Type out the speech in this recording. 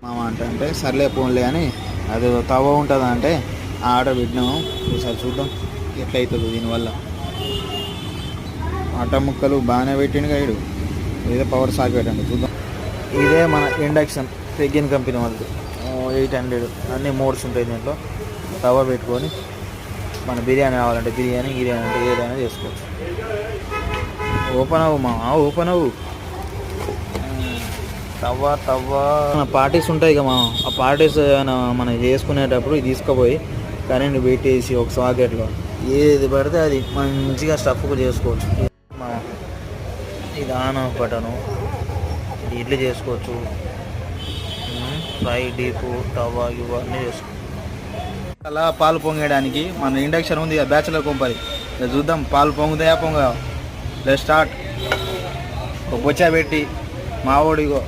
మామ అంటే సర్లే పోన్లే అని అది తవ్వ ఉంటుందా అంటే ఆర్డర్ పెట్టినాము. ఒకసారి చూద్దాం ఎట్లయితుందో దీనివల్ల. ఆట ముక్కలు బాగానే పెట్టిండు గైడు, ఏదో పవర్ సాకి పెట్టండి చూద్దాం. ఇదే మన ఇండక్షన్ పెగ్గిన్ కంపెనీ వాళ్ళది 800 అన్నీ మోడ్స్ ఉంటాయి దీంట్లో. తవ్వ పెట్టుకొని మన బిర్యానీ కావాలంటే బిర్యానీ అంటే ఏదైనా చేసుకోవచ్చు. ఓపెన్ అవ్వు మా ఓపెన్ అవ్వు. తవ్వ మన పార్టీస్ ఉంటాయి కదా, ఆ పార్టీస్ మనం చేసుకునేటప్పుడు ఇది తీసుకుపోయి కరెంట్ పెట్టేసి ఒక సాకెట్లో ఏది పడితే అది మంచిగా స్టఫ్కు చేసుకోవచ్చు. ఇది ఆన్ ఆఫ్ బటను, ఇది ఇడ్లీ చేసుకోవచ్చు, ఫ్రై డీపు తవ్వ ఇవన్నీ చేసుకోవచ్చు. అలా పాలు పొంగేయడానికి మన ఇండక్షన్ ఉంది కదా బ్యాచులర్ కొంపది, చూద్దాం పాలు పొంగుతాయా పొంగ. Let's start. ఒక బొచ్చా పెట్టి మావోడిగో